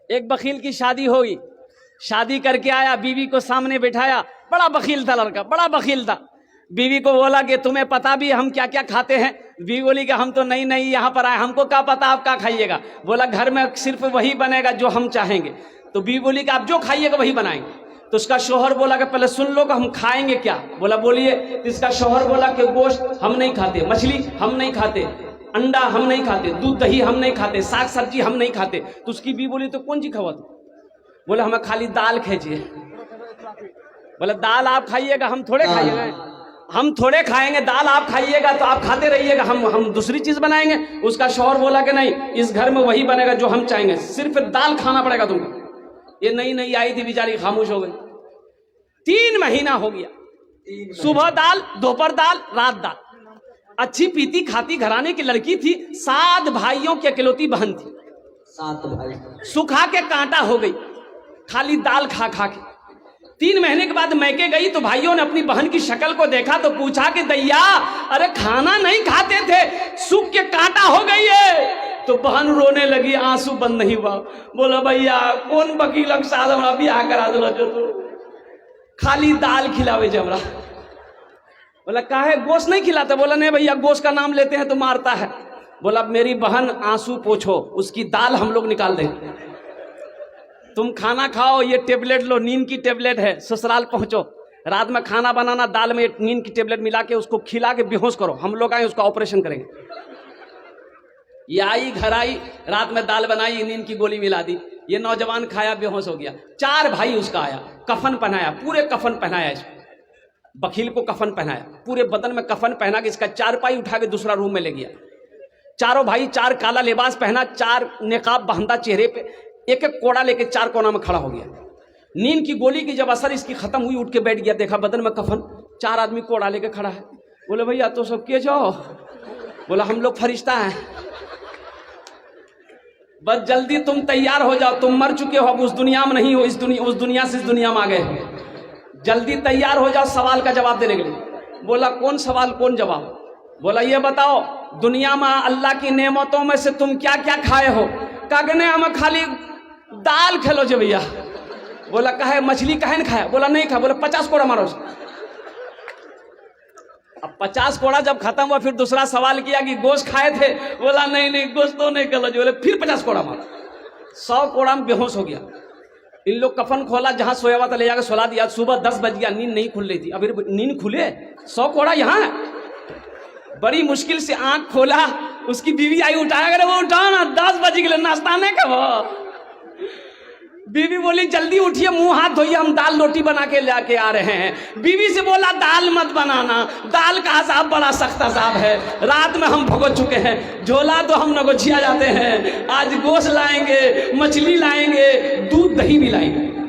एक बखील की शादी हुई, शादी करके आया, बीवी को सामने बिठाया, बड़ा बखील था लड़का, बड़ा बखील था। बीवी को बोला कि तुम्हें पता भी हम क्या क्या खाते हैं? बीवी बोली कि हम तो नहीं नहीं यहाँ पर आए, हमको क्या पता आप क्या खाइएगा। बोला घर में सिर्फ वही बनेगा जो हम चाहेंगे। तो बीवी बोली कि आप जो खाइएगा वही बनाएंगे। तो उसका शौहर बोला कि पहले सुन लो कि हम खाएंगे क्या। बोला बोलिए। तो इसका शौहर बोला कि गोश्त हम नहीं खाते, मछली हम नहीं खाते, अंडा हम नहीं खाते, दूध दही हम नहीं खाते, साग सब्जी हम नहीं खाते। तो उसकी बीवी बोली तो कौन सी खावा तू? बोला हमें खाली दाल खींचिए। बोला दाल आप खाइएगा, हम थोड़े खाइएगा, हम थोड़े खाएंगे, दाल आप खाइएगा तो आप खाते रहिएगा, हम दूसरी चीज बनाएंगे। उसका शौहर बोला कि नहीं, इस घर में वही बनेगा जो हम चाहेंगे, सिर्फ दाल खाना पड़ेगा तुमको। ये नई नई आई थी बेचारी, खामोश हो गई। 3 महीना हो गया, सुबह दाल, दोपहर दाल, रात दाल। अच्छी पीती खाती घराने की लड़की थी, 7 भाइयों की अकेलौती बहन थी। 7 भाई सुखा के कांटा हो गई खाली दाल खा खा के। 3 महीने के बाद मैके गई तो भाइयों ने अपनी बहन की शक्ल को देखा तो पूछा कि दैया अरे खाना नहीं खाते थे, सूख के कांटा हो गई है। तो बहन रोने लगी, आंसू बंद नहीं हुआ। बोला भैया कौन वकील के साथ हमरा बियाह करा दो जो तू खाली दाल खिलावे जमरा। बोला काहे गोश्त नहीं खिलाता? बोला नहीं भैया, गोश्त का नाम लेते हैं तो मारता है। बोला मेरी बहन आंसू पोछो, उसकी दाल हम लोग निकाल देंगे, तुम खाना खाओ, ये टेबलेट लो, नींद की टेबलेट है, ससुराल पहुंचो, रात में खाना बनाना, दाल में नींद की टेबलेट मिला के उसको खिला के बेहोश करो, हम लोग आए उसका ऑपरेशन करेंगे। ये आई, घर आई, रात में दाल बनाई, नींद की गोली मिला दी, ये नौजवान खाया, बेहोश हो गया। 4 भाई उसका आया, कफन पहनाया, पूरे कफन पहनाया इसको, बखील को कफन पहनाया, पूरे बदन में कफन पहना के इसका 4 पाई उठा के दूसरा रूम में ले गया। चारों भाई 4 काला लिबास पहना, 4 नेकाब बांधा चेहरे पे, एक एक कोड़ा लेके 4 कोना में खड़ा हो गया। नींद की गोली की जब असर इसकी खत्म हुई, उठ के बैठ गया, देखा बदन में कफन, 4 आदमी कोड़ा लेके खड़ा है। बोले भैया तो सब के जाओ? बोला हम लोग फरिश्ता हैं, बस जल्दी तुम तैयार हो जाओ, तुम मर चुके हो, अब उस दुनिया में नहीं हो, उस दुनिया से इस दुनिया में आ गए हो, जल्दी तैयार हो जाओ सवाल का जवाब देने के लिए। बोला कौन सवाल कौन जवाब? बोला ये बताओ दुनिया में अल्लाह की नेमतों में से तुम क्या क्या खाए हो? कागने हमें खाली दाल खेलो जो भैया। बोला कहे मछली कहे न खाया? बोला नहीं खाया। बोला 50 कोड़ा मारो। अब 50 कोड़ा जब खत्म हुआ फिर दूसरा सवाल किया कि गोश्त खाए थे? बोला नहीं नहीं गोश्त तो नहीं खेलो। बोले फिर 50 कोड़ा मारो। 100 कोड़ा में बेहोश हो गया। इन लोग कफन खोला, जहां सोया हुआ था ले जाकर सुला दिया। सुबह 10 बज गया, नींद नहीं खुल रही थी। अभी नींद खुले, 100 कोड़ा यहाँ है। बड़ी मुश्किल से आंख खोला, उसकी बीवी आई, उठाया करे वो उठाओ ना, 10 बज गए, नाश्ता नहीं कब। बीवी बोली जल्दी उठिए, मुंह हाथ धोइए, हम दाल रोटी बना के लेके आ रहे हैं। बीवी से बोला दाल मत बनाना, दाल का अज़ाब बड़ा सख्त अज़ाब है, रात में हम भुगत चुके हैं, झोला तो हम नगोछिया जाते हैं, आज गोश्त लाएंगे, मछली लाएंगे, दूध दही भी लाएंगे।